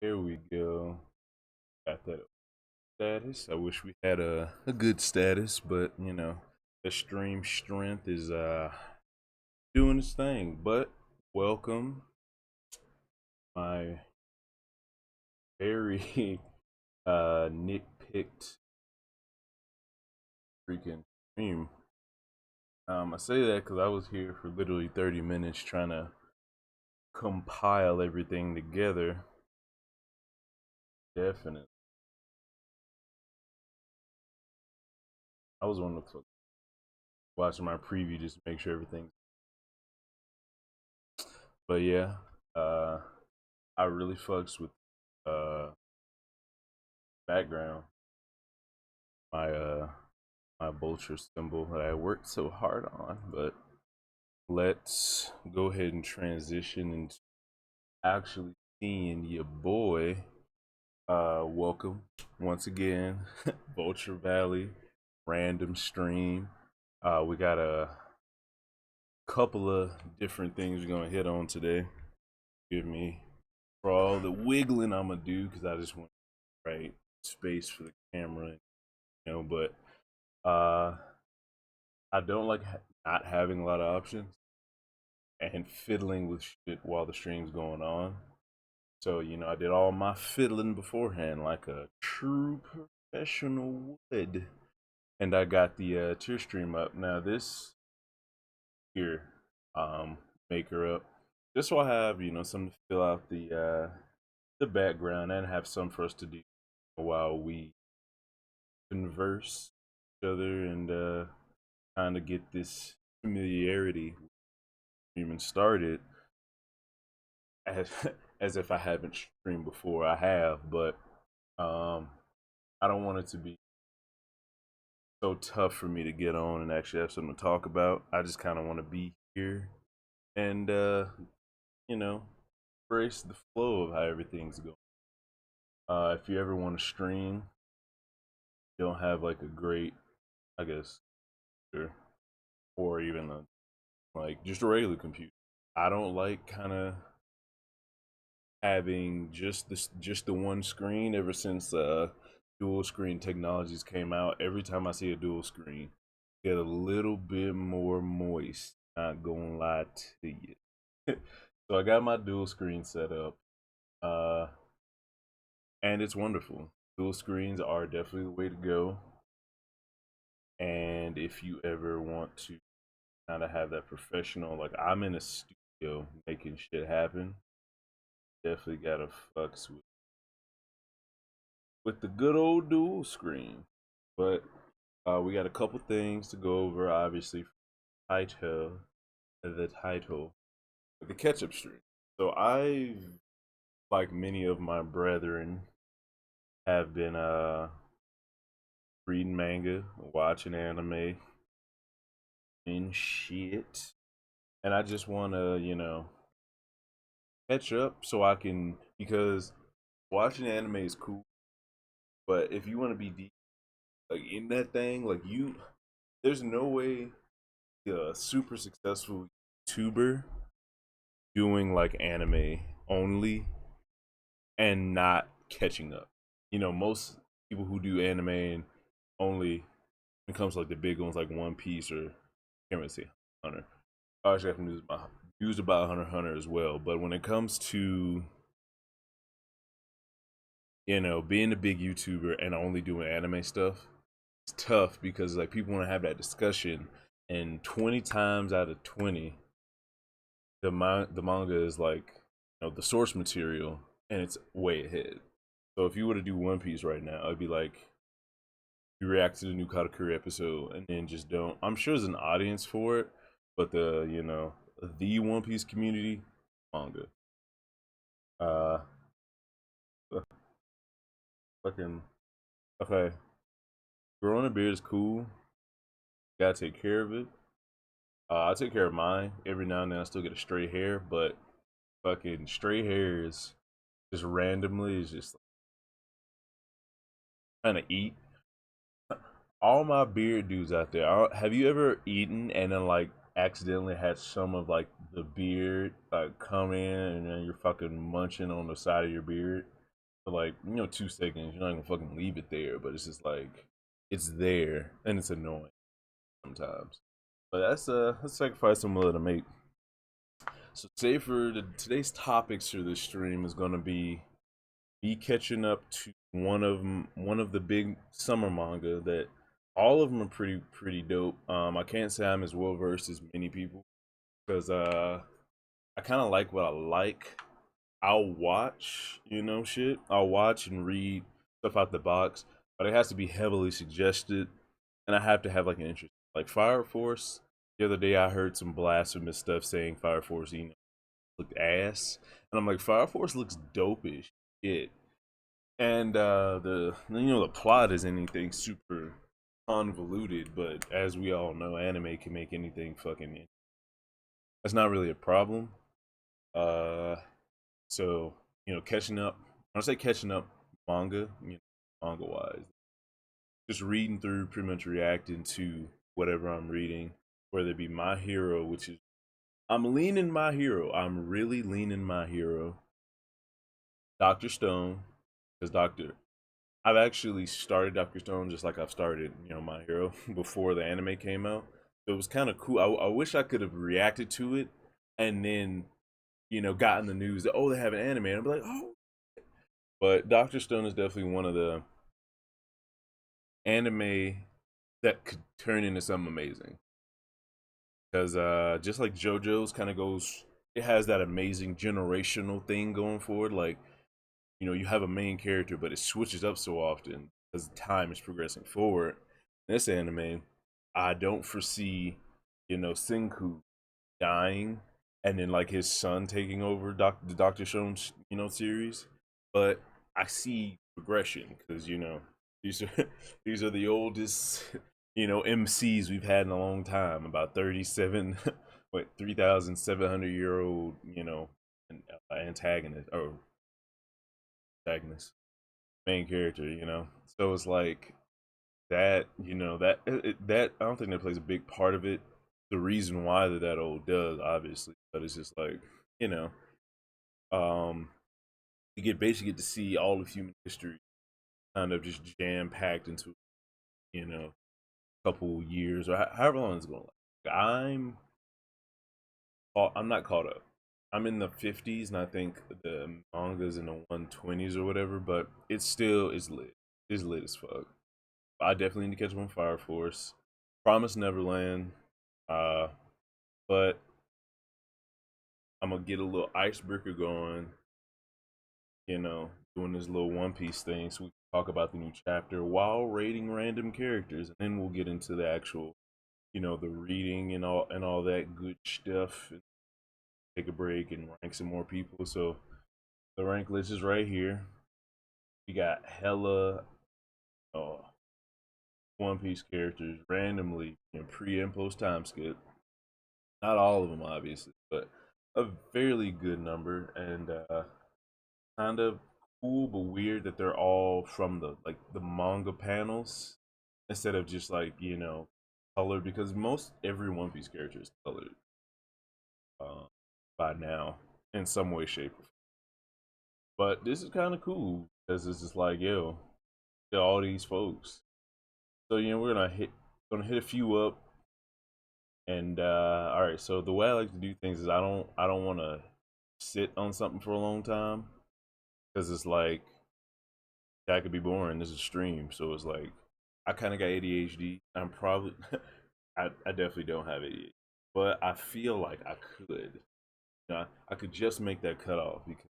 Here we go. Got that status. I wish we had a good status, but the stream strength is doing its thing. But welcome my very nitpicked freaking stream. I say that because I was here for literally 30 minutes trying to compile everything together. Definitely. I was on the watching my preview just to make sure everything. But yeah, uh, I really fucks with uh background. My my vulture symbol that I worked so hard on. But let's go ahead and transition into actually seeing your boy. Welcome once again, Vulture Valley, random stream. We got a couple of different things we're gonna hit on today. Give me for all the wiggling I'm gonna do because I just want right space for the camera, But uh, I don't like not having a lot of options and fiddling with shit while the stream's going on. So I did all my fiddling beforehand like a true professional would, and I got the tier stream up. Now this here, maker up, just so I have something to fill out the background and have some for us to do while we converse with each other and kind of get this familiarity streaming started as as if I haven't streamed before. I have, but um, I don't want it to be so tough for me to get on and actually have something to talk about. I just kind of want to be here and you know, embrace the flow of how everything's going. If you ever want to stream, you don't have like a great, I guess, or even like just a regular computer. I don't like kind of having just the one screen ever since dual screen technologies came out. Every time I see a dual screen, get a little bit more moist. Not gonna lie to you. So I got my dual screen set up, uh, and it's wonderful. Dual screens are definitely the way to go. And if you ever want to kind of have that professional, like I'm in a studio making shit happen, definitely gotta fucks with the good old dual screen. But we got a couple things to go over. Obviously, title, the title, the catch-up stream. So I, like many of my brethren, have been reading manga, watching anime, and shit. And I just want to, catch up so I can because watching anime is cool, but if you want to be deep, like in that thing, like there's no way a super successful YouTuber doing like anime only and not catching up. Most people who do anime and only when it comes to like the big ones like One Piece or can't really say Hunter. I actually have news about Hunter x Hunter as well. But when it comes to being a big YouTuber and only doing anime stuff, it's tough because like people want to have that discussion, and 20 times out of 20, the manga is like the source material and it's way ahead. So if you were to do One Piece right now, it'd be like you react to the new Katakuri episode and then just don't. I'm sure there's an audience for it, but the One Piece community manga. Uh, fucking okay. Growing a beard is cool. Gotta take care of it. I take care of mine. Every now and then I still get a stray hair, but fucking stray hairs just randomly is just kind of eat. All my beard dudes out there, have you ever eaten and then like accidentally had some of like the beard like come in and then you're fucking munching on the side of your beard? for like 2 seconds. You're not gonna fucking leave it there, but it's just like it's there and it's annoying sometimes. But that's a sacrifice I'm willing to make. So today for today's topics for this stream is gonna be me catching up to one of the big summer manga that all of them are pretty dope. I can't say I'm as well versed as many people because I kind of like what I like. I'll watch, shit. I'll watch and read stuff out the box, but it has to be heavily suggested, and I have to have like an interest. Like Fire Force. The other day, I heard some blasphemous stuff saying Fire Force, looked ass, and I'm like, Fire Force looks dope as shit. And the plot is anything super convoluted, but as we all know, anime can make anything fucking. That's not really a problem. Uh, So, catching up. When I say catching up manga, manga wise, just reading through, pretty much reacting to whatever I'm reading, whether it be My Hero, which is I'm leaning My Hero. I'm really leaning My Hero. Doctor Stone, because I've actually started Doctor Stone just like I've started, My Hero before the anime came out. So it was kind of cool. I wish I could have reacted to it and then gotten the news that they have an anime, and I'm like, oh. But Doctor Stone is definitely one of the anime that could turn into something amazing. Because just like JoJo's kind of goes, it has that amazing generational thing going forward. Like, you have a main character, but it switches up so often because time is progressing forward. In this anime, I don't foresee, Senku dying and then like his son taking over the Doctor Stone, series. But I see progression because these are these are the oldest MCs we've had in a long time. About 37, 3,700-year-old antagonist or protagonist, main character. So it's like that. That I don't think that plays a big part of it. The reason why they're that old does obviously, but it's just like um, you basically get to see all of human history kind of just jam packed into a couple years or however long it's going to last. I'm not caught up. I'm in the 50s, and I think the manga's in the 120s or whatever. But it's still is lit. It's lit as fuck. I definitely need to catch up on Fire Force. Promise Neverland. Uh, but I'm gonna get a little icebreaker going. Doing this little One Piece thing, so we can talk about the new chapter while rating random characters, and then we'll get into the actual, the reading and all that good stuff. Take a break and rank some more people. So the rank list is right here. We got hella uh, One Piece characters randomly in pre and post time skip. Not all of them, obviously, but a fairly good number, and kind of cool but weird that they're all from the manga panels instead of just like colored, because most every One Piece character is colored uh, by now in some way, shape, or form. But this is kind of cool because it's just like all these folks. So we're gonna hit a few up, and all right. So the way I like to do things is I don't want to sit on something for a long time because it's like that could be boring. This is a stream, so it's like I kind of got ADHD. I'm probably I definitely don't have ADHD, but I feel like I could. I could just make that cutoff because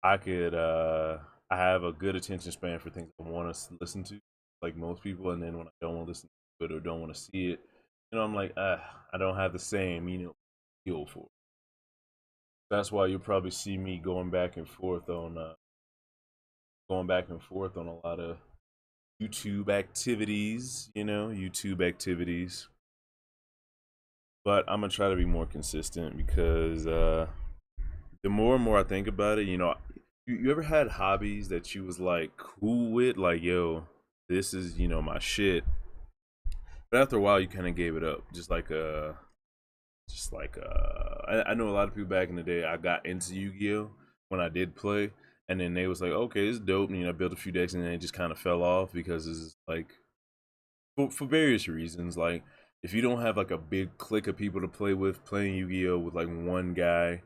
I could. I have a good attention span for things I want to listen to, like most people, and then when I don't want to listen to it or don't want to see it, I'm like, I don't have the same, feel for it. That's why you'll probably see me going back and forth on a lot of YouTube activities, YouTube activities. But I'm gonna try to be more consistent because the more and more I think about it, you ever had hobbies that you was like cool with, like this is my shit, but after a while you kind of gave it up, just like I know a lot of people back in the day. I got into Yu-Gi-Oh when I did play, and then they was like, okay, it's dope. And, I built a few decks, and then it just kind of fell off because it's like for various reasons. Like if you don't have like a big clique of people to play with, playing Yu-Gi-Oh with like one guy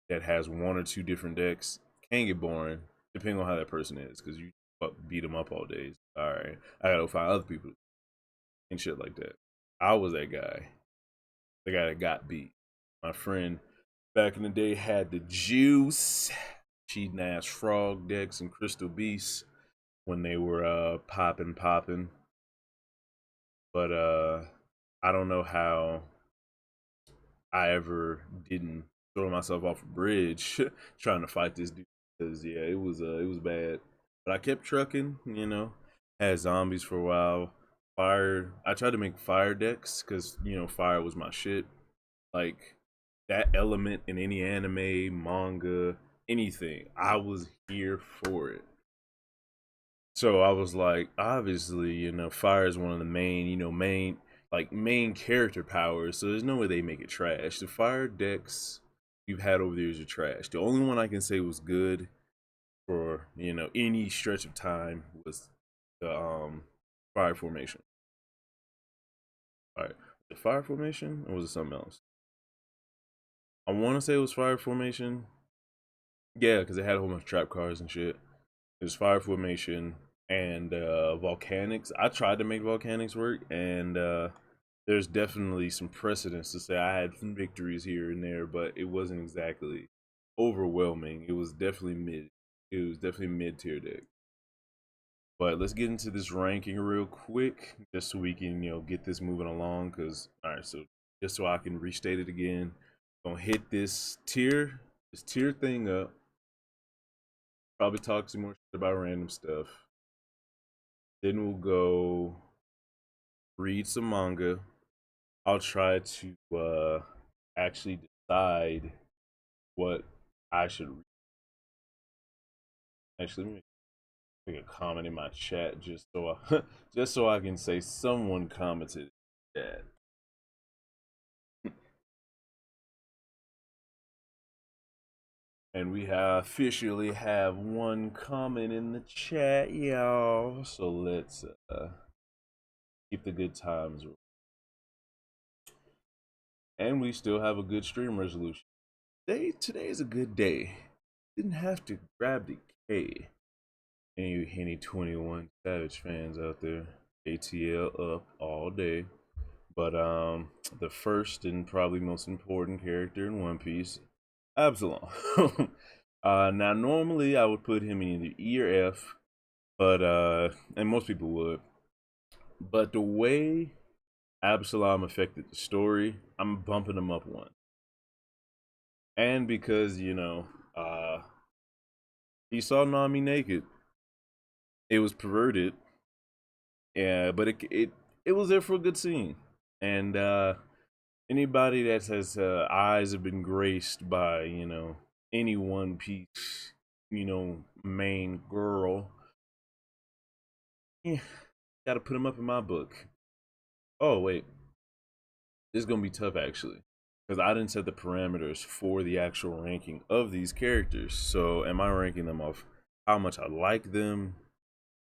that has one or two different decks can get boring, depending on how that person is, because you beat them up all day. All right, I gotta find other people and shit like that. I was that guy, the guy that got beat. My friend back in the day had the juice, cheating ass frog decks and crystal beasts when they were popping. But I don't know how I ever didn't throw myself off a bridge trying to fight this dude, because yeah, it was bad. But I kept trucking, had zombies for a while. Fire, I tried to make fire decks because fire was my shit. Like that element in any anime, manga, anything, I was here for it. So I was like, obviously, fire is one of the main, main character powers. So there's no way they make it trash. The fire decks you've had over the years are trash. The only one I can say was good for, any stretch of time was the fire formation. All right. The fire formation, or was it something else? I want to say it was fire formation. Yeah, because it had a whole bunch of trap cards and shit. It was fire formation and volcanics. I tried to make volcanics work, and there's definitely some precedence to say I had some victories here and there, but it wasn't exactly overwhelming. It was definitely mid. It was definitely mid tier deck. But let's get into this ranking real quick, just so we can get this moving along. Cause all right, so just so I can restate it again, gonna hit this tier thing up. Probably talk some more shit about random stuff. Then we'll go read some manga. I'll try to actually decide what I should read. Actually, let me make a comment in my chat just so I just so I can say someone commented that. And we officially have one comment in the chat, y'all. So let's keep the good times. And we still have a good stream resolution. Today is a good day. Didn't have to grab the K. Any 21 Savage fans out there, ATL up all day. But the first and probably most important character in One Piece, Absalom. Now normally I would put him in either E or F, but and most people would. But the way Absalom affected the story, I'm bumping him up one. And because he saw Nami naked, it was perverted. Yeah, but it was there for a good scene. And anybody that has eyes have been graced by any One Piece main girl, yeah, gotta put him up in my book. Oh wait, this is gonna be tough actually, because I didn't set the parameters for the actual ranking of these characters. So am I ranking them off how much I like them,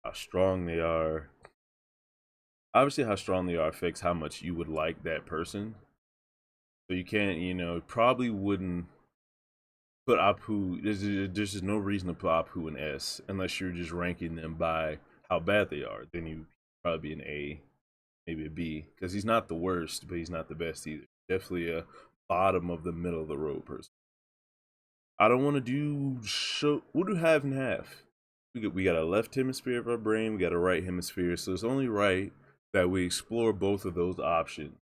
how strong they are? Obviously, how strong they are affects how much you would like that person. So you can't, probably wouldn't put Apu. There's just no reason to put Apu in S unless you're just ranking them by how bad they are. Then you probably be an A, maybe a B, because he's not the worst, but he's not the best either. Definitely a bottom of the middle of the road person. I don't want to do show. We'll do half and half. We got a left hemisphere of our brain. We got a right hemisphere. So it's only right that we explore both of those options.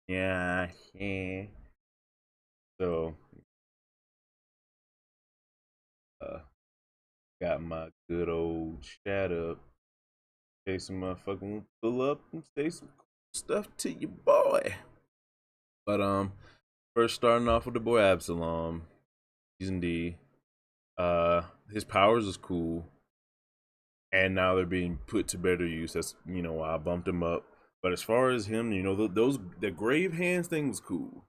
Yeah. So, got my good old chat up. Say some motherfucking pull up and say some cool stuff to your boy. But first starting off with the boy Absalom, season D. His powers is cool, and now they're being put to better use. That's why I bumped him up. But as far as him, the grave hands thing was cool.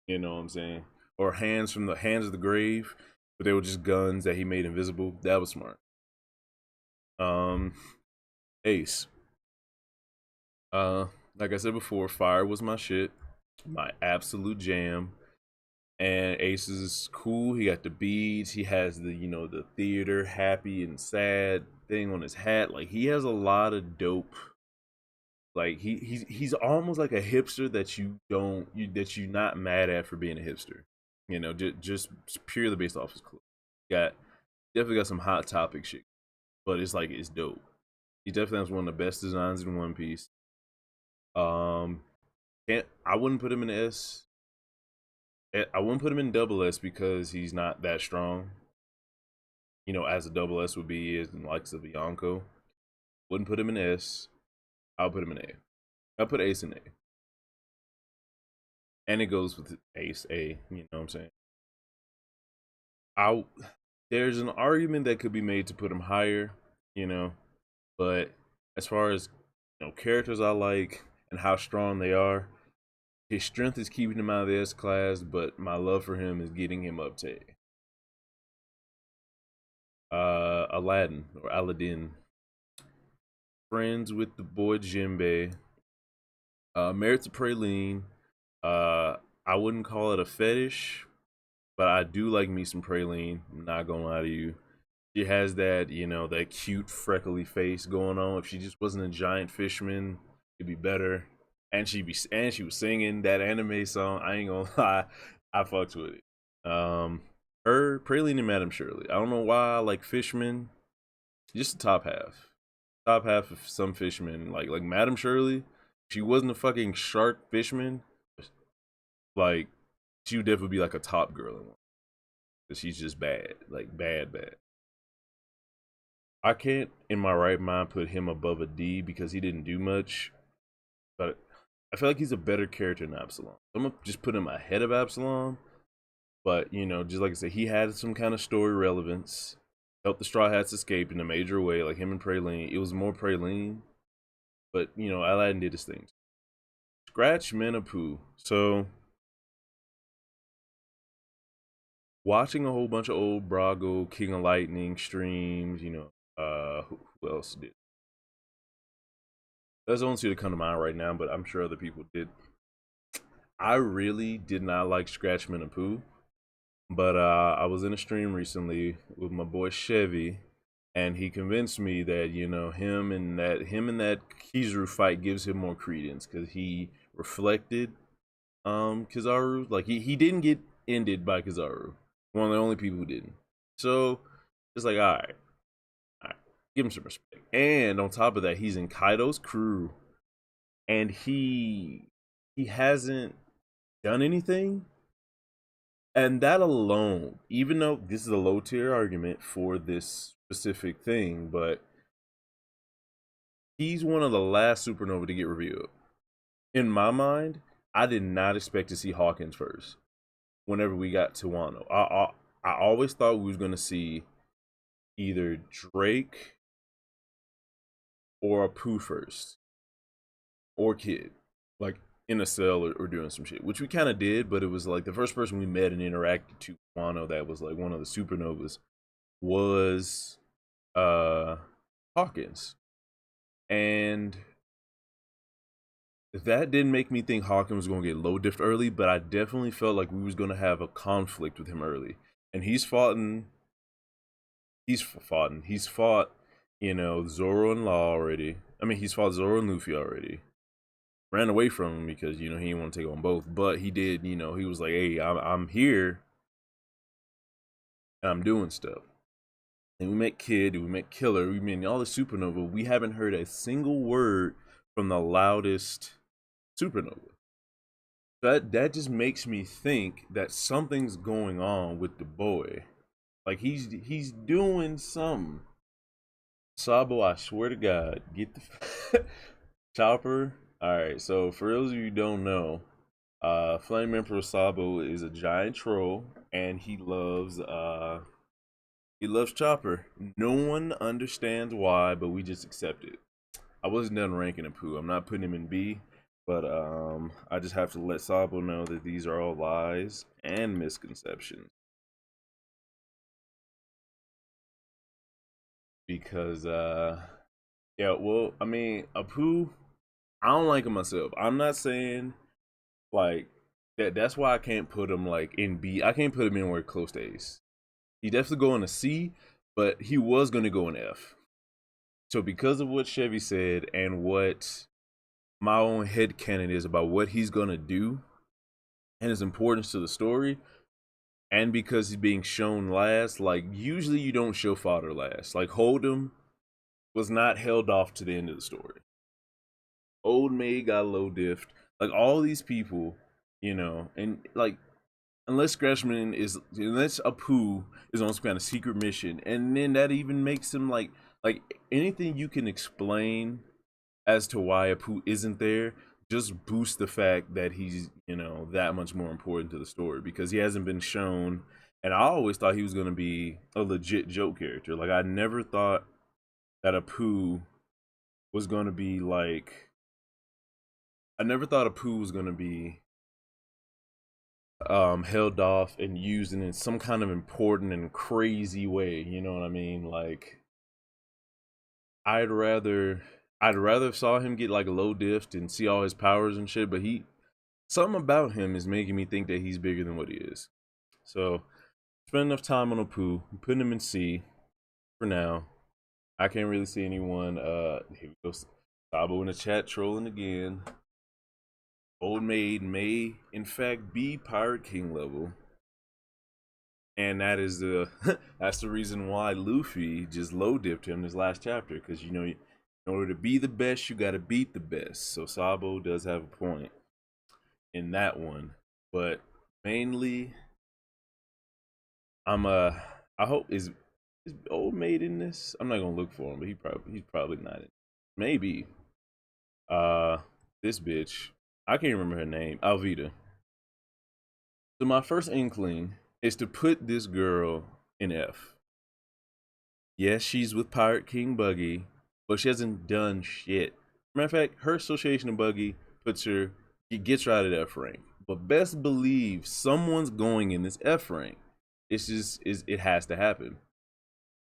You know what I'm saying? Or hands from the hands of the grave. but they were just guns that he made invisible. That was smart. Um, Ace. Uh, like I said before, fire was my shit, my absolute jam. And Ace is cool. He got the beads. He has the the theater happy and sad thing on his hat. Like he has a lot of dope. Like he's almost like a hipster that you don't you that you're not mad at for being a hipster. Just purely based off his clothes. Got definitely got some hot topic shit, but it's like it's dope. He definitely has one of the best designs in One Piece. Um, can't I wouldn't put him in S. I wouldn't put him in double S because he's not that strong. As a double S would be in the likes of Yonko. Wouldn't put him in S. I'll put him in A. I'll put Ace in A. And it goes with Ace A, you know what I'm saying? I there's an argument that could be made to put him higher, you know, but as far as characters I like and how strong they are, his strength is keeping him out of the S class, but my love for him is getting him up to Aladdin or Aladdin. Friends with the boy Jinbei. Married to Praline. Uh, I wouldn't call it a fetish, but I do like me some Praline. I'm not gonna lie to you. She has that, that cute freckly face going on. If she just wasn't a giant fishman, it'd be better. And she was singing that anime song. I ain't gonna lie, I fucked with it. Her Praline and Madame Shirley. I don't know why I like fishmen. Just the top half. Top half of some fishermen, like Madame Shirley. She wasn't a fucking shark fisherman. Like she would definitely be like a top girl in one. Cause she's just bad, like bad, bad. I can't, in my right mind, put him above a D because he didn't do much. But I feel like he's a better character than Absalom. I'm gonna just put him ahead of Absalom. But just like I said, he had some kind of story relevance. Helped the Straw Hats escape in a major way, like him and Praline. It was more Praline, but Aladdin did his thing. Scratch Menapoo. So watching a whole bunch of old Brago, King of Lightning streams, who else did? There's only two to come to mind right now, but I'm sure other people did. I really did not like Scratch Menapoo, but I was in a stream recently with my boy Chevy, and he convinced me that him and that Kizaru fight gives him more credence because he reflected Kizaru. Like he didn't get ended by Kizaru. One of the only people who didn't. So it's like, all right, give him some respect. And on top of that, he's in Kaido's crew, and he hasn't done anything. And that alone, even though this is a low tier argument for this specific thing, but he's one of the last supernova to get revealed. In my mind, I did not expect to see Hawkins first. Whenever we got to Wano, I always thought we was gonna see either Drake or a Pooh first, or Kid, like in a cell or doing some shit, which we kind of did. But it was like the first person we met and interacted to Wano that was like one of the supernovas was Hawkins, and that didn't make me think Hawkins was gonna get low diff early, but I definitely felt like we was gonna have a conflict with him early. And he's fought, Zoro and Law already. I mean, he's fought Zoro and Luffy already. Ran away from him because he didn't want to take on both. But he did, he was like, "Hey, I'm here and I'm doing stuff." And we met Kid, we met Killer, we met all the supernova. We haven't heard a single word from the loudest supernova. That just makes me think that something's going on with the boy. Like he's doing something. Sabo, I swear to God, get the Chopper. All right, so for those of you who don't know, Flame Emperor Sabo is a giant troll, and he loves Chopper. No one understands why, but we just accept it. I wasn't done ranking him, Pooh. I'm not putting him in B, but I just have to let Sabo know that these are all lies and misconceptions. because yeah, well, I mean, Apu, I don't like him myself. I'm not saying like that's why I can't put him like in B. I can't put him anywhere close to Ace. He definitely go in a C, but he was gonna go in F. So because of what Chevy said and what my own headcanon is about what he's gonna do and his importance to the story, and because he's being shown last, like usually you don't show fodder last. Like Hold'em was not held off to the end of the story. Old Maid got low diffed. Like all these people, you know, and like unless Apu is on some kind of secret mission, and then that even makes him like anything you can explain as to why Apu isn't there just boosts the fact that he's, you know, that much more important to the story because he hasn't been shown. And I always thought he was gonna be a legit joke character. Like I never thought that Apu was gonna be like I never thought Apu was gonna be held off and used in some kind of important and crazy way, you know what I mean? Like I'd rather I'd rather saw him get like low diffed and see all his powers and shit, but he something about him is making me think that he's bigger than what he is. So spend enough time on Apu, I'm putting him in C for now. I can't really see anyone here we go. Sabo in the chat trolling again. Old Maid may in fact be Pirate King level. And that is the that's the reason why Luffy just low dipped him this last chapter, because you know in order to be the best you gotta beat the best. So Sabo does have a point in that one. But mainly I hope is Old Maid in this? I'm not gonna look for him, but he's probably not in. Maybe. Uh this bitch. I can't remember her name. Alvita. So my first inkling is to put this girl in F. Yes, she's with Pirate King Buggy, but she hasn't done shit. Matter of fact, her association of Buggy puts her, it gets her out of the F rank. But best believe someone's going in this F rank. It's just it has to happen.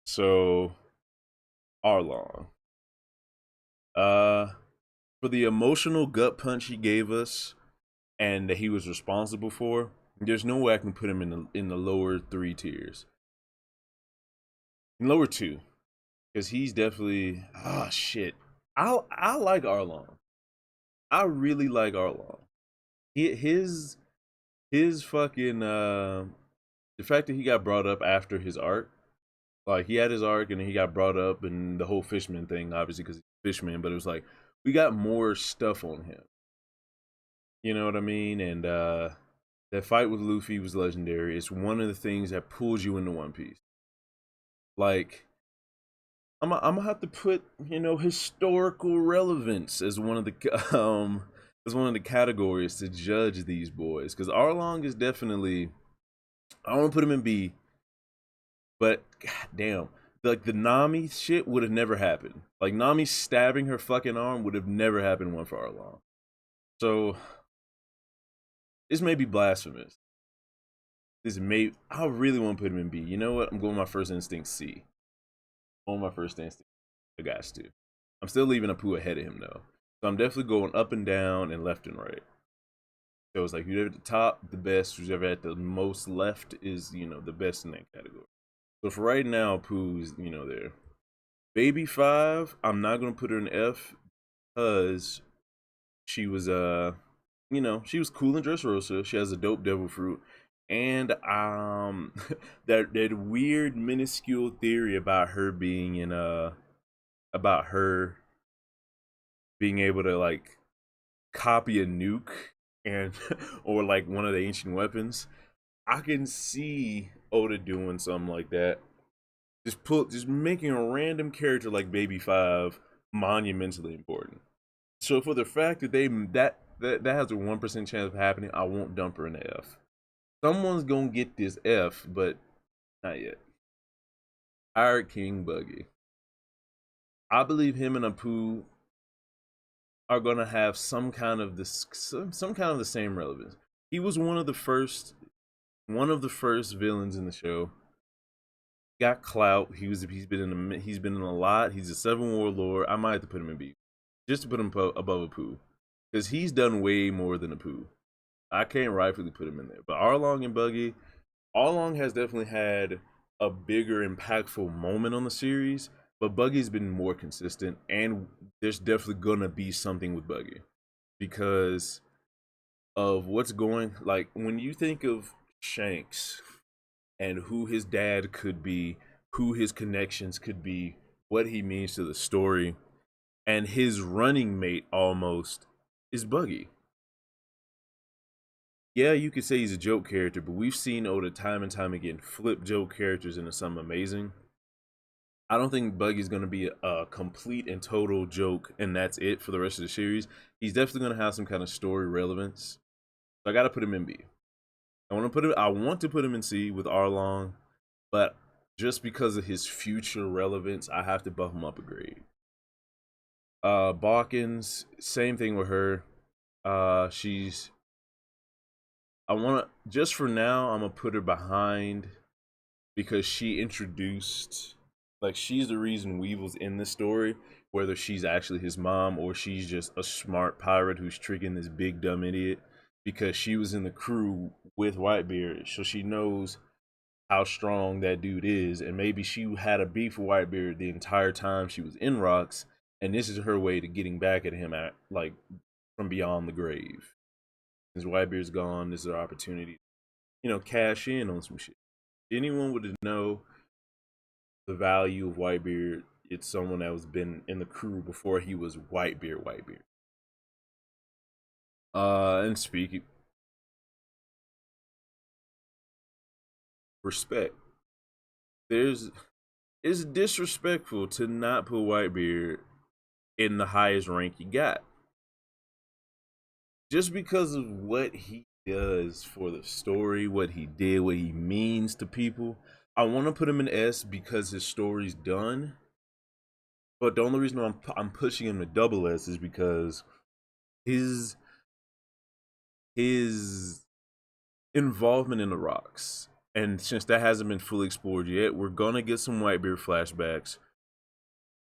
So Arlong. For the emotional gut punch he gave us and that he was responsible for, there's no way I can put him in the lower 3 tiers. In lower 2, because he's definitely shit. I like Arlong. I really like Arlong. His fucking the fact that he got brought up after his arc, like he had his arc and then he got brought up and the whole Fishman thing, obviously because he's Fishman, but it was like we got more stuff on him. You know what I mean? And that fight with Luffy was legendary. It's one of the things that pulls you into One Piece. Like I'm gonna have to put, you know, historical relevance as one of the categories to judge these boys, because Arlong is definitely, I don't want to put him in B, but god damn, like the Nami shit would have never happened. Like Nami stabbing her fucking arm would have never happened one for Arlong. So this may be blasphemous. I really want to put him in B. You know what? I'm going with my first instinct C. On my first instinct, I got to. I'm still leaving Apu ahead of him though. So I'm definitely going up and down and left and right. So it's like whoever at the top, the best. Whoever at the most left is, you know, the best in that category. So for right now, Apu's, you know, there. Baby 5, I'm not gonna put her in F because she was you know, she was cool in Dressrosa. She has a dope devil fruit. And that weird minuscule theory about her being in about her being able to like copy a nuke and or like one of the ancient weapons. I can see Oda doing something like that. Just making a random character like Baby 5 monumentally important. So for the fact that that has a 1% chance of happening, I won't dump her in the F. Someone's gonna get this F, but not yet. Pirate King Buggy. I believe him and Apu are gonna have some kind of the same relevance. He was one of the first villains in the show. got clout. He's been in a lot. He's a seven warlord. I might have to put him in B, just to put him above a poo, because he's done way more than a poo. I can't rightfully put him in there. But Arlong and Buggy, Arlong has definitely had a bigger, impactful moment on the series, but Buggy's been more consistent, and there's definitely gonna be something with Buggy because of what's going. Like when you think of Shanks and who his dad could be, who his connections could be, what he means to the story, and his running mate almost is Buggy. Yeah, you could say he's a joke character, but we've seen Oda time and time again flip joke characters into something amazing. I don't think Buggy's going to be a complete and total joke, and that's it for the rest of the series. He's definitely going to have some kind of story relevance. So I got to put him in B. I want to put him in C with Arlong, but just because of his future relevance, I have to bump him up a grade. Balkans, same thing with her. She's I want to just for now. I'm gonna put her behind because she introduced, like, she's the reason Weevil's in this story. Whether she's actually his mom or she's just a smart pirate who's tricking this big dumb idiot, because she was in the crew with Whitebeard, so she knows how strong that dude is, and maybe she had a beef with Whitebeard the entire time she was in Rocks, and this is her way to getting back at him at like from beyond the grave. Since Whitebeard's gone, this is our opportunity, cash in on some shit. Anyone would know the value of Whitebeard. It's someone that was been in the crew before he was Whitebeard. And speaking respect, there's it's disrespectful to not put Whitebeard in the highest rank you got. Just because of what he does for the story, what he did, what he means to people. I want to put him in S because his story's done. But the only reason I'm pushing him to double S is because his his involvement in the Rocks, and since that hasn't been fully explored yet, we're gonna get some Whitebeard flashbacks,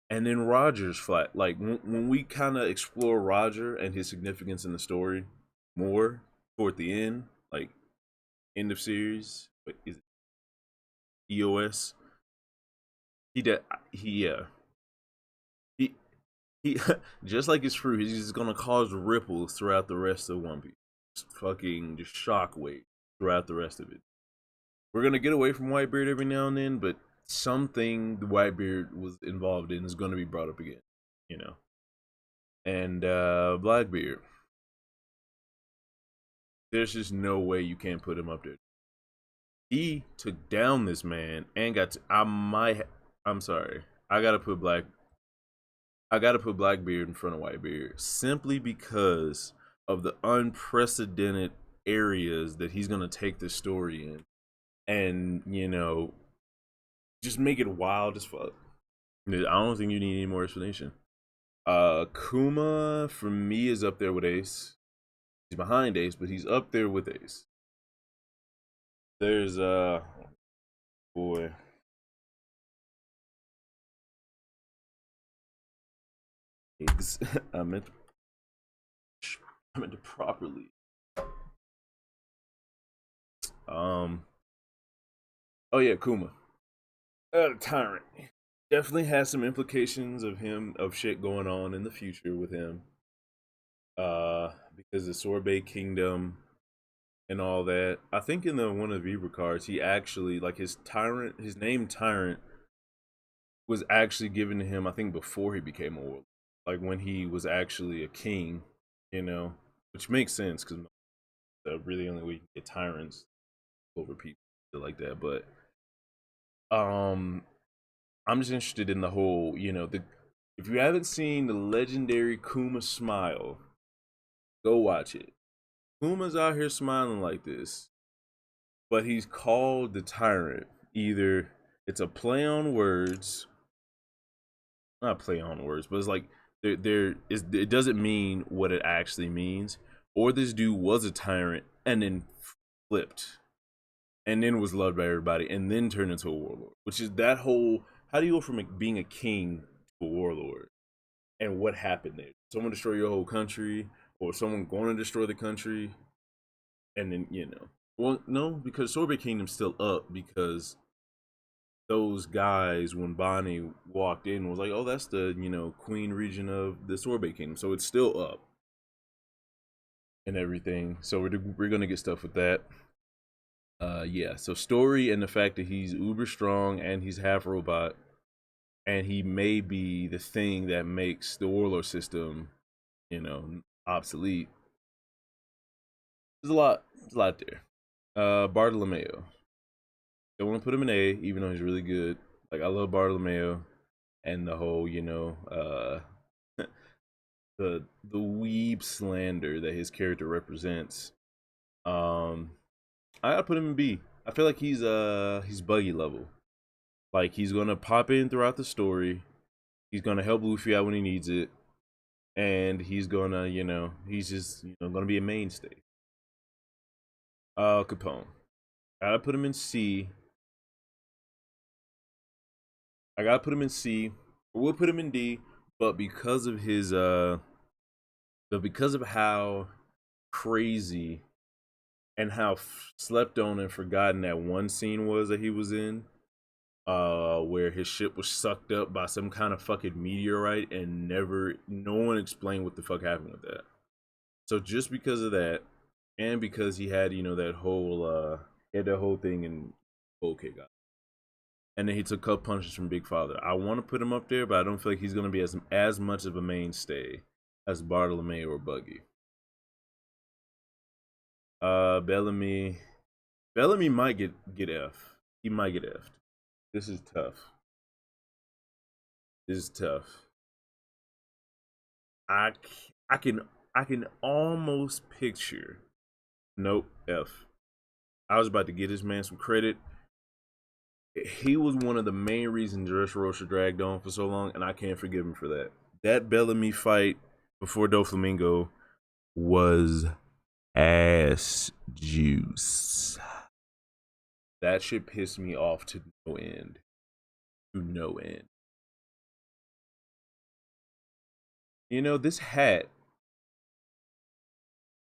and then Roger's flat. Like when we kind of explore Roger and his significance in the story more toward the end, like end of series, but is it EOS? He did. He he just like his fruit, he's just gonna cause ripples throughout the rest of One Piece. Fucking just shockwave throughout the rest of it. We're gonna get away from Whitebeard every now and then, but something the Whitebeard was involved in is gonna be brought up again, you know. And Blackbeard, there's just no way you can't put him up there. He took down this man and got to, I'm sorry. I gotta put Blackbeard in front of Whitebeard simply because of the unprecedented areas that he's gonna take this story in, and just make it wild as fuck. I don't think you need any more explanation. Kuma for me is up there with Ace. He's behind Ace, but he's up there with Ace. There's boy. I meant to properly. Oh yeah, Kuma. Tyrant. Definitely has some implications of shit going on in the future with him. Because the Sorbet Kingdom and all that. I think in the one of the Vibra cards, he actually, like, his name Tyrant was actually given to him, I think, before he became a warlord. Like when he was actually a king, which makes sense because the really only way you can get tyrants over people like that. But I'm just interested in the whole, if you haven't seen the legendary Kuma smile, go watch it. Kuma's out here smiling like this, but he's called the Tyrant. Either it's a play on words, not play on words, but it's like it doesn't mean what it actually means, or this dude was a tyrant and then flipped and then was loved by everybody, and then turned into a warlord. Which is that whole, how do you go from being a king to a warlord? And what happened there? Someone destroy your whole country, or someone going to destroy the country, and then well, no, because Sorbet Kingdom's still up because those guys, when Bonnie walked in, was like, oh, that's the queen region of the Sorbet Kingdom, so it's still up and everything. So we're gonna get stuff with that. Yeah, so story and the fact that he's uber strong and he's half robot, and he may be the thing that makes the warlord system obsolete. There's a lot there. Bartolomeo, don't want to put him in A, even though he's really good. Like, I love Bartolomeo and the whole the weeb slander that his character represents. I gotta put him in B. I feel like he's buggy level. Like, he's gonna pop in throughout the story. He's gonna help Luffy out when he needs it, and he's gonna he's just gonna be a mainstay. Capone, I gotta put him in C. I gotta put him in C. We'll put him in D, but because of his but because of how crazy and how slept on and forgotten that one scene was that he was in, where his ship was sucked up by some kind of fucking meteorite, and no one explained what the fuck happened with that. So just because of that, and because he had that whole thing in okay, got it. And then he took cup punches from Big Father. I want to put him up there, but I don't feel like he's gonna be as much of a mainstay as Bartolomeo or Buggy. Bellamy might get F. He might get F. This is tough. I can almost picture. Nope, F. I was about to give this man some credit. He was one of the main reasons Dressrosa dragged on for so long, and I can't forgive him for that. That Bellamy fight before Doflamingo was ass juice. That shit pissed me off to no end. To no end. This hat.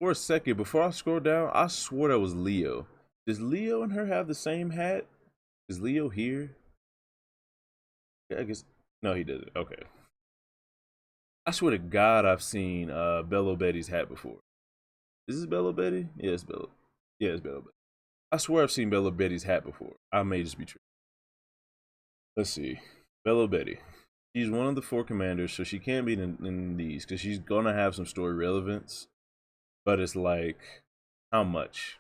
For a second, before I scroll down, I swore that was Leo. Does Leo and her have the same hat? Is Leo here? Yeah, I guess. No, he doesn't. Okay. I swear to God, I've seen Bello Betty's hat before. Is this Bello Betty? Yeah, it's Bello. Yeah, it's Bello Betty. I swear I've seen Bello Betty's hat before. I may just be true. Let's see. Bello Betty. She's one of the 4 commanders, so she can't be in these because she's gonna have some story relevance. But it's like, how much?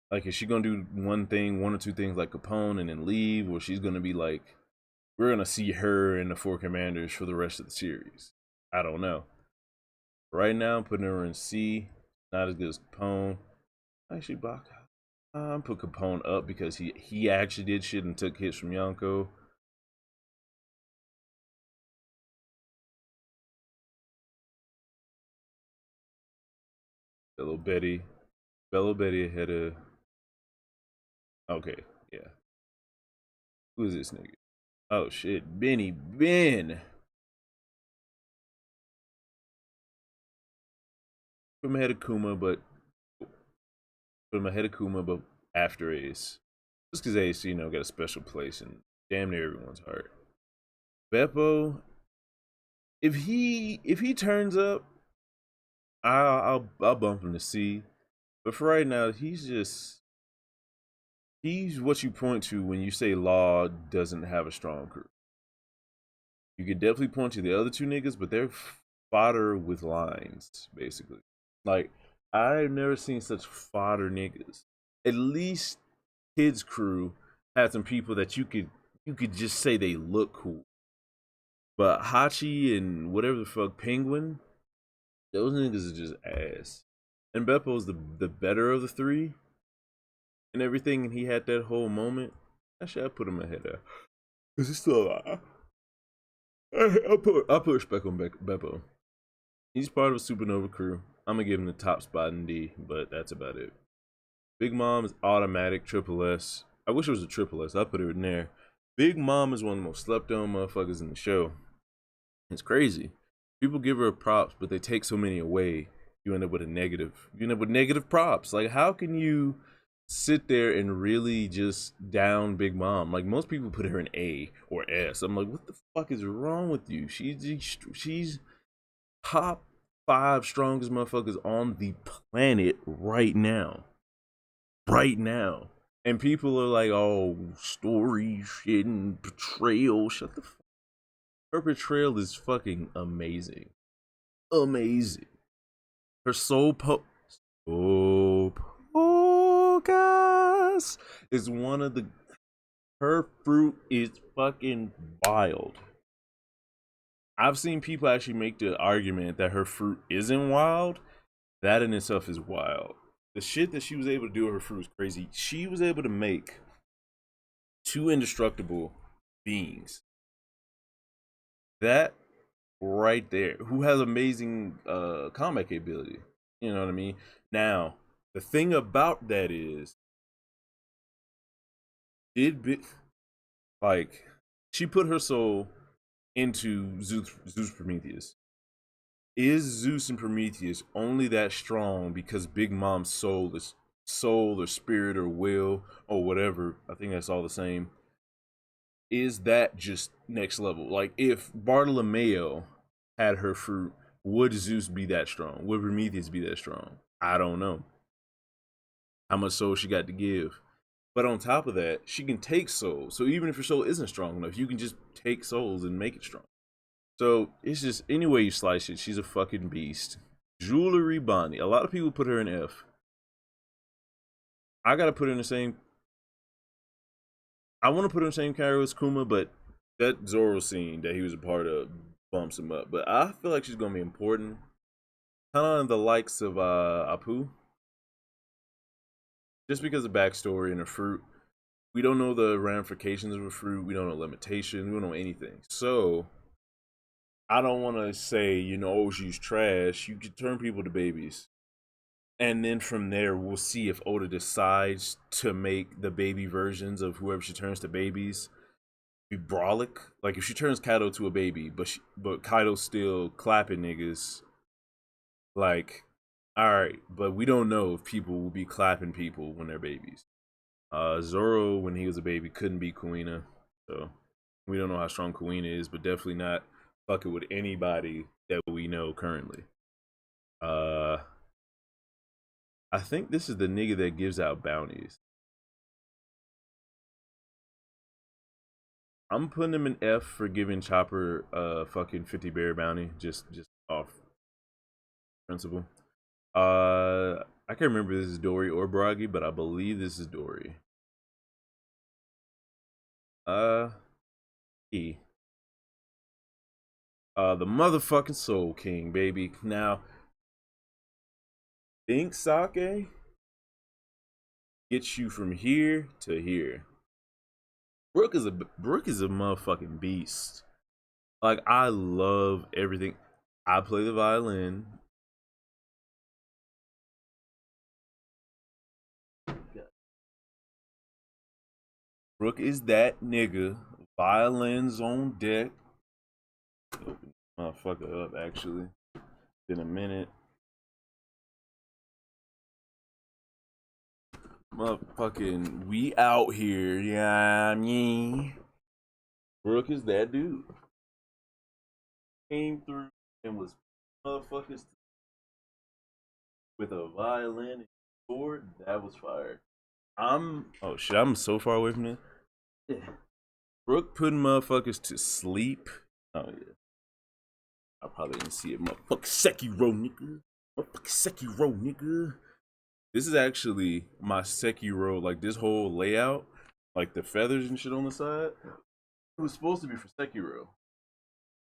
Like, is she gonna do one or two things like Capone and then leave, or she's gonna be like, we're gonna see her in the 4 commanders for the rest of the series? I don't know. Right now, I'm putting her in C. Not as good as Capone. Actually, Bach. I'm put Capone up because he actually did shit and took hits from Yonko. Bello Betty ahead of. Okay, yeah. Who is this nigga? Oh shit, Benny Ben. Put him ahead of Kuma, but after Ace. Just because Ace, got a special place in damn near everyone's heart. Beppo, if he turns up, I'll bump him to C. But for right now, he's what you point to when you say Law doesn't have a strong crew. You could definitely point to the other 2 niggas, but they're fodder with lines, basically. Like, I've never seen such fodder niggas. At least Kid's crew had some people that you could just say they look cool. But Hachi and whatever the fuck Penguin, those niggas are just ass. And Beppo's the better of the 3 and everything, and he had that whole moment. Actually, I put him ahead of. Cause he's still alive. I'll put respect on Beppo. He's part of a Supernova crew. I'm gonna give him the top spot in D, but that's about it. Big Mom is automatic triple S. I wish it was a triple S. I put it in there. Big Mom is one of the most slept on motherfuckers in the show. It's crazy. People give her props, but they take so many away. You end up with a negative. You end up with negative props. Like, how can you sit there and really just down Big Mom? Like, most people put her in A or S. I'm like, what the fuck is wrong with you? She's top 5 strongest motherfuckers on the planet right now. Right now. And people are like, oh, story shit and betrayal. Shut the fuck. Her portrayal is fucking amazing. Amazing. Her soul guys, is one of the. Her fruit is fucking wild. I've seen people actually make the argument that her fruit isn't wild. That in itself is wild. The shit that she was able to do with her fruit is crazy. She was able to make 2 indestructible beings. That right there, who has amazing combat capability. You know what I mean? Now, the thing about that is, she put her soul into Zeus Prometheus. Is Zeus and Prometheus only that strong because Big Mom's soul or spirit or will or whatever? I think that's all the same. Is that just next level? Like, if Bartolomeo had her fruit, would Zeus be that strong? Would Prometheus be that strong? I don't know. How much soul she got to give. But on top of that, she can take souls. So even if your soul isn't strong enough, you can just take souls and make it strong. So it's just, any way you slice it, she's a fucking beast. Jewelry Bonnie. A lot of people put her in F. I gotta put her in the same. I want to put her in the same category as Kuma, but that Zoro scene that he was a part of bumps him up. But I feel like she's gonna be important. Kind of the likes of Apu. Just because of backstory and her fruit. We don't know the ramifications of a fruit. We don't know limitations. We don't know anything. So I don't want to say, oh, she's trash. You can turn people to babies. And then from there, we'll see if Oda decides to make the baby versions of whoever she turns to babies be brolic. Like, if she turns Kaido to a baby, but Kaido's still clapping niggas, like, alright, but we don't know if people will be clapping people when they're babies. Zoro, when he was a baby, couldn't beat Kuina. So, we don't know how strong Kuina is, but definitely not fucking with anybody that we know currently. I think this is the nigga that gives out bounties. I'm putting him in F for giving Chopper fucking 50 bear bounty, just off principle. I can't remember if this is Dory or Bragi, but I believe this is Dory. E. The motherfucking Soul King, baby. Now, think sake gets you from here to here. Brook is a motherfucking beast. Like, I love everything. I play the violin. Brook is that nigga. Violins on deck. Open motherfucker up, actually. In a minute. Motherfucking, we out here, yeah, me. Brook is that dude. Came through and was motherfuckers with a violin and sword. That was fire. Oh shit, I'm so far away from this. Yeah. Brook putting motherfuckers to sleep. Oh yeah. I probably didn't see it. Motherfucking Sekiro, nigga. Motherfucking Sekiro, nigga. This is actually my Sekiro, like this whole layout, like the feathers and shit on the side. It was supposed to be for Sekiro.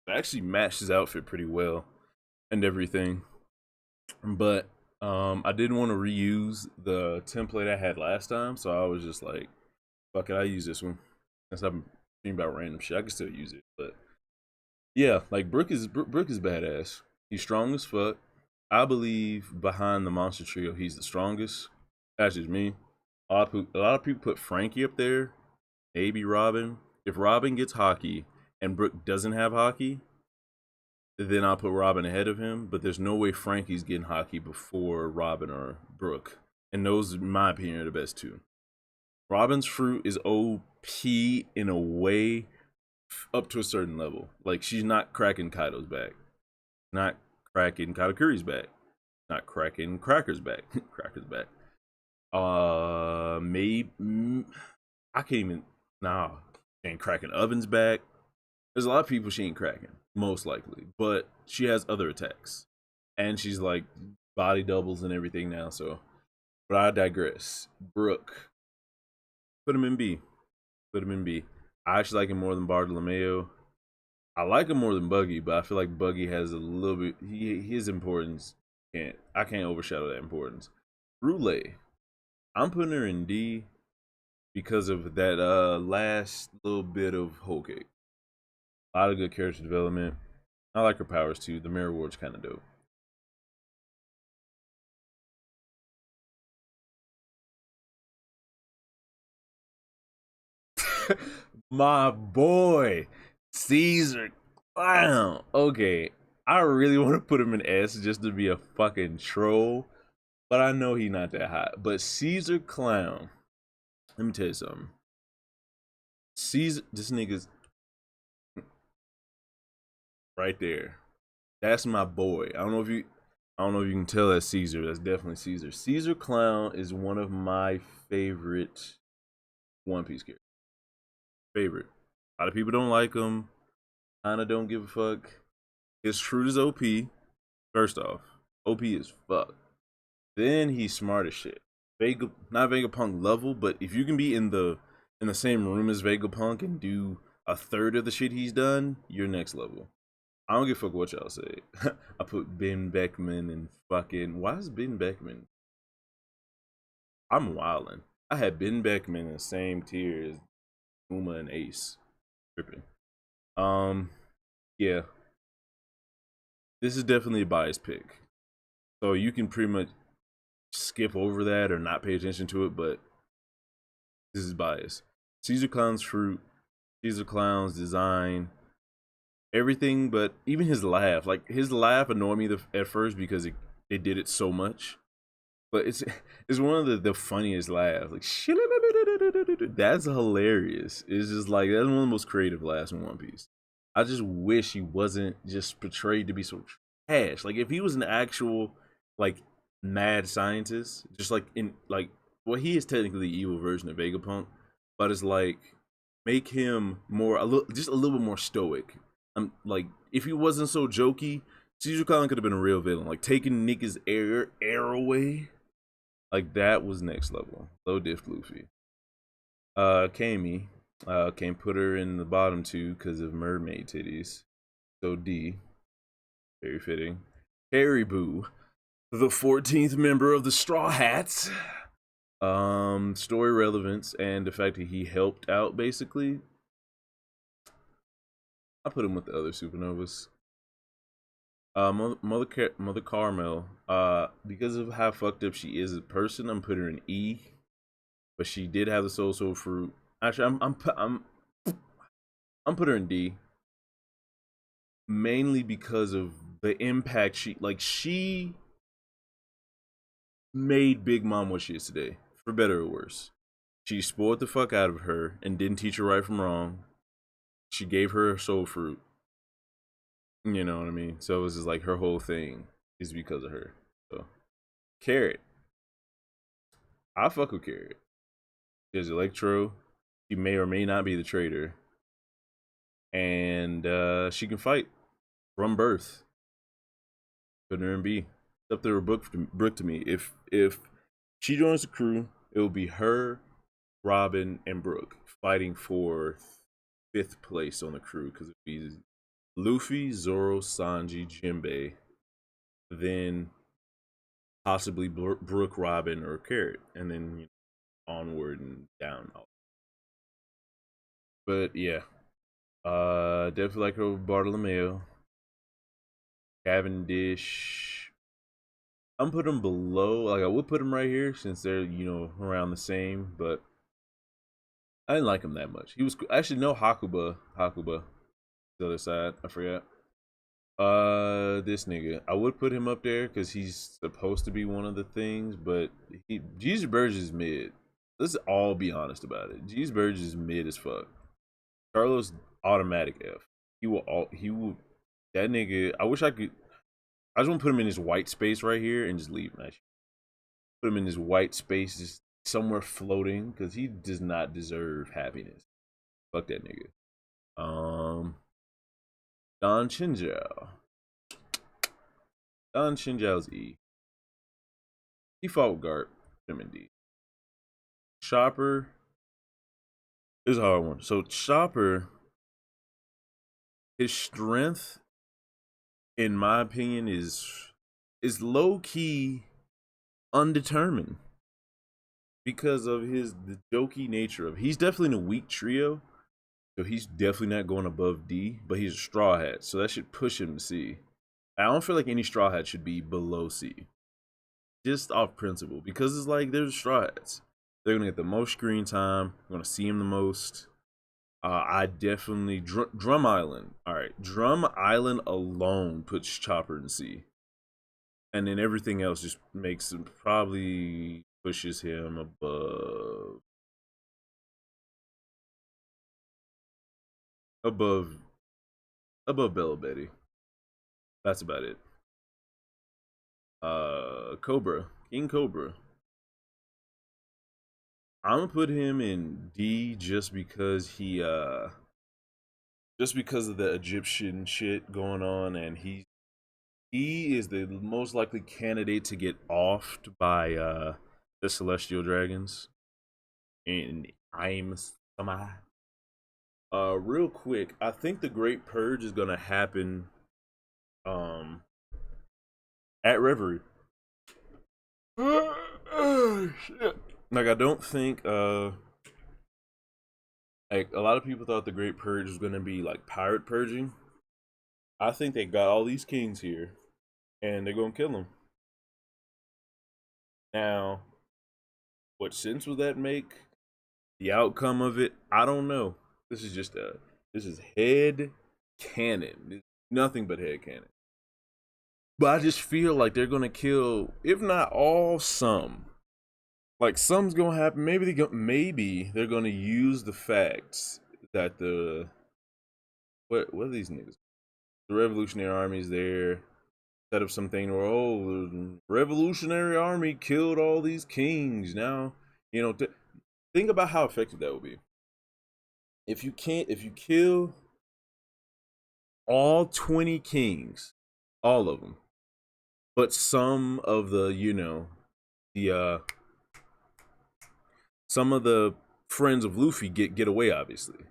It actually matched his outfit pretty well and everything. But I didn't want to reuse the template I had last time, so I was just like, fuck it, I use this one. Since I'm thinking about random shit, I can still use it. But yeah, like Brook is badass. He's strong as fuck. I believe behind the monster trio, he's the strongest. That's just me. A lot of people put Frankie up there, maybe Robin. If Robin gets hockey and Brooke doesn't have hockey, then I'll put Robin ahead of him. But there's no way Frankie's getting hockey before Robin or Brooke. And those, in my opinion, are the best two. Robin's fruit is OP in a way up to a certain level. Like, she's not cracking Kaido's back. Not cracking Kaido Curry's back. Not cracking Cracker's back. Cracker's back. Maybe I can't even. Nah, she ain't cracking Oven's back. There's a lot of people she ain't cracking, most likely, but she has other attacks, and she's like body doubles and everything now. So, but I digress. Brooke, put him in B. Put him in B. I actually like him more than Bartolomeo. I like him more than Buggy, but I feel like Buggy has a little bit. His importance I can't overshadow that importance. Roulette, I'm putting her in D because of that last little bit of whole cake. A lot of good character development. I like her powers too. The mirror ward's kind of dope. My boy, Caesar Clown. Okay, I really want to put him in S just to be a fucking troll, but I know he's not that hot. But Caesar Clown, let me tell you something. Caesar, this nigga's right there. That's my boy. I don't know if you can tell that's Caesar. That's definitely Caesar. Caesar Clown is one of my favorite One Piece characters. Favorite. A lot of people don't like him. Kinda don't give a fuck. His fruit is OP. First off, OP is fuck. Then he's smart as shit. Not Vegapunk level, but if you can be in the same room as Vegapunk and do a third of the shit he's done, you're next level. I don't give a fuck what y'all say. I put Ben Beckman and fucking. Why is Ben Beckman? I'm wildin'. I had Ben Beckman in the same tier as Uma and Ace. Tripping. Yeah. This is definitely a biased pick. So you can pretty much skip over that or not pay attention to it, but this is biased. Caesar Clown's fruit, Caesar Clown's design, everything, but even his laugh. Like, his laugh annoyed me at first because it did it so much. But it's one of the funniest laughs. Like, that's hilarious. It's just like, that's one of the most creative laughs in One Piece. I just wish he wasn't just portrayed to be so trash. Like, if he was an actual, like, mad scientist, just like in, like, well, he is technically the evil version of Vegapunk, but it's like, make him more, just a little bit more stoic. Like, if he wasn't so jokey, Caesar Clown could have been a real villain. Like, taking niggas' air away. Like, that was next level. Low diff Luffy. Kami. Can't put her in the bottom two because of mermaid titties. So D. Very fitting. Caribou. The 14th member of the Straw Hats. Story relevance and the fact that he helped out, basically. I put him with the other supernovas. Mother Carmel. Because of how fucked up she is as a person, I'm putting her in E. But she did have the soul fruit. Actually, I'm putting her in D. Mainly because of the impact she made Big Mom what she is today, for better or worse. She spoiled the fuck out of her and didn't teach her right from wrong. She gave her soul fruit. You know what I mean? So it was just like her whole thing is because of her. So Carrot. I fuck with Carrot. There's Electro. She may or may not be the traitor. And she can fight from birth. Putting her in B. It's up there with Brooke to me. If she joins the crew, it will be her, Robin, and Brooke fighting for 5th place on the crew, because it'd be Luffy, Zoro, Sanji, Jinbei, then possibly Brooke, Robin, or Carrot, and then onward and down. But yeah, definitely like her with Bartolomeo. Cavendish. I'm putting him below. Like I would put him right here since they're around the same, but I didn't like him that much. He was actually no Hakuba, the other side. I forgot. This nigga. I would put him up there because he's supposed to be one of the things, but Jesus Burgess is mid. Let's all be honest about it. Jesus Burgess is mid as fuck. Carlos automatic F. He will that nigga. I wish I could. I just want to put him in his white space right here and just leave him. Actually, put him in his white space, just somewhere floating, because he does not deserve happiness. Fuck that nigga. Don Chinjao. Don Chinjao's E. He fought with Garp. Him indeed. Chopper is a hard one. So Chopper, his strength, in my opinion, is low key undetermined because of the jokey nature of. He's definitely in a weak trio, so he's definitely not going above D. But he's a straw hat, so that should push him to C. I don't feel like any straw hat should be below C, just off principle, because it's like there's straw hats. They're gonna get the most screen time. I'm gonna see him the most. I definitely Drum Island. All right, Drum Island alone puts Chopper in C, and then everything else just makes him probably pushes him above above Bella Betty. That's about it. Cobra, King Cobra. I'm gonna put him in D just because of the Egyptian shit going on, and he is the most likely candidate to get offed by the Celestial Dragons. And I'm Sama. Real quick, I think the Great Purge is gonna happen um at Reverie. Shit. Like I don't think like a lot of people thought the Great Purge was gonna be like pirate purging. I think they got all these kings here and they're gonna kill them. Now, what sense would that make? The outcome of it, I don't know. This is just this is head canon. Nothing but head canon. But I just feel like they're gonna kill, if not all, some. Like some's gonna happen. Maybe they're gonna use the facts that the what are these niggas? The Revolutionary Army's there. Set up something where the Revolutionary Army killed all these kings. Now think about how effective that would be. If you kill all 20 kings, all of them, but some of the some of the friends of Luffy get away. Obviously,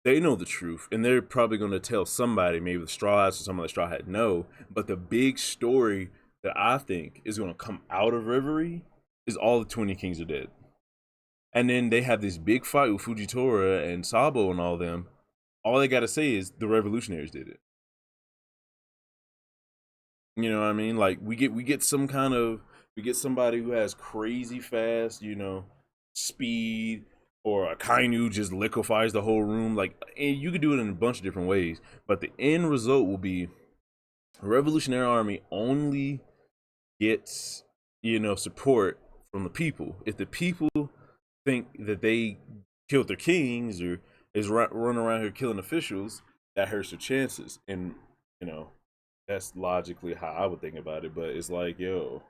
they know the truth, and they're probably going to tell somebody, maybe the Straw Hats or some of the Straw Hat know. But the big story that I think is going to come out of Reverie is all the 20 kings are dead. And then they have this big fight with Fujitora and Sabo and all them. All they got to say is the revolutionaries did it. You know what I mean? Like we get somebody who has crazy fast, speed, or a Kainu just liquefies the whole room. Like, and you could do it in a bunch of different ways, but the end result will be a Revolutionary Army only gets support from the people. If the people think that they killed their kings or is running around here killing officials, that hurts their chances. And you know that's logically how I would think about it. But it's like, yo,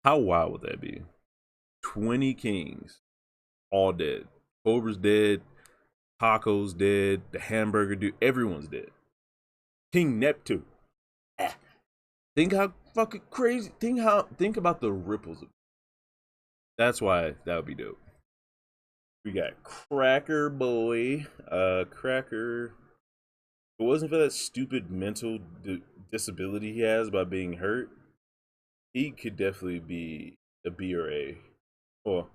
how wild would that be? 20 kings, all dead. Cobra's dead. Taco's dead. The hamburger dude, everyone's dead. King Neptune. Ah. Think how fucking crazy. Think about the ripples of. That's why that would be dope. We got Cracker Boy. Cracker. If it wasn't for that stupid mental disability he has by being hurt, he could definitely be a B or A. Well,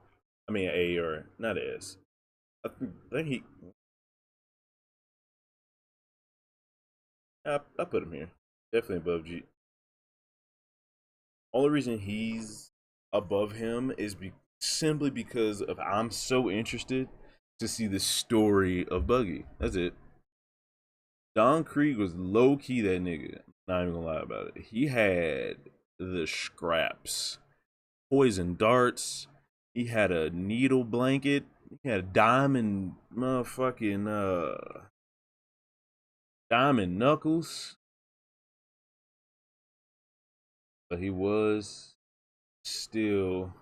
I mean A or not a S. I think I put him here. Definitely above G. Only reason he's above him is simply because of I'm so interested to see the story of Buggy. That's it. Don Krieg was low key that nigga. Not even gonna lie about it. He had the scraps, poison darts. He had a needle blanket. He had a diamond motherfucking diamond knuckles. But he was still,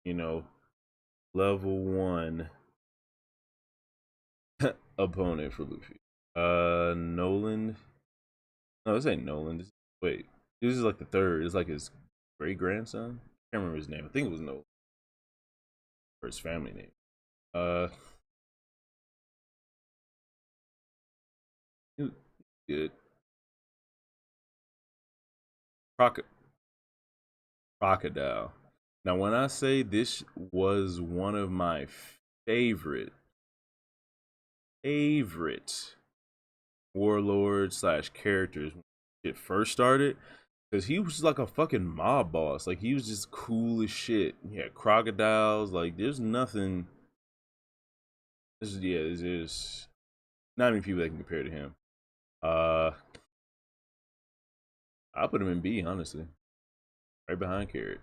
you know, level one opponent for Luffy. Nolan. No, this ain't Nolan. Wait, this is like the third. It's like his great grandson. I can't remember his name. I think it was Nolan or his family name. Uh, good. Croc- Crocodile. Now, when I say this was one of my favorite, favorite warlord slash characters when it first started, because he was like a fucking mob boss. Like he was just cool as shit. He had crocodiles. Like there's nothing. There's not many people that can compare to him. Uh, I'll put him in B, honestly, right behind Carrot.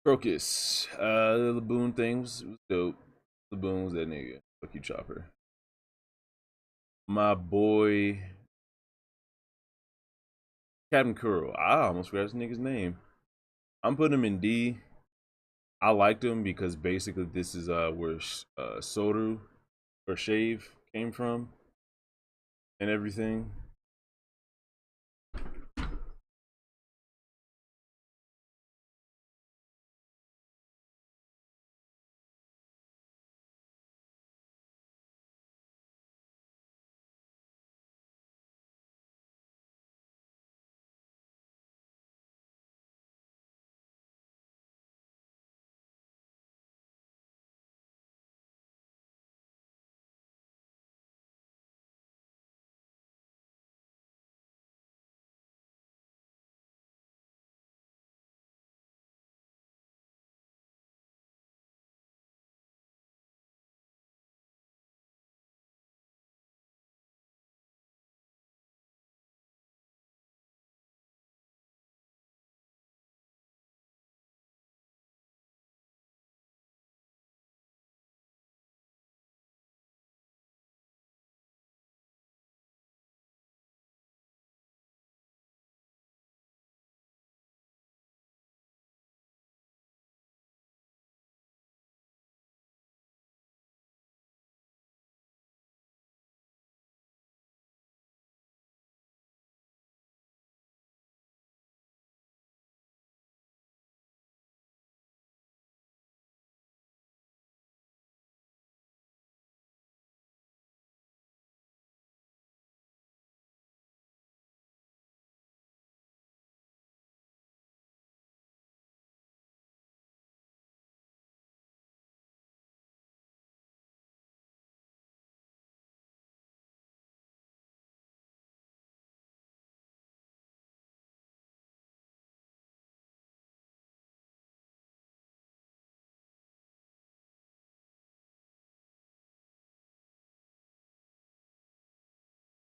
Crocus. The Laboon thing was dope. Laboon was that nigga. Fuck you, Chopper. My boy, Captain Kuro. I almost forgot this nigga's name. I'm putting him in D. I liked him because basically this is where Soru or Shave came from and everything.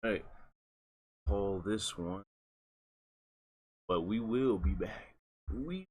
Right. Call this one, but we will be back. We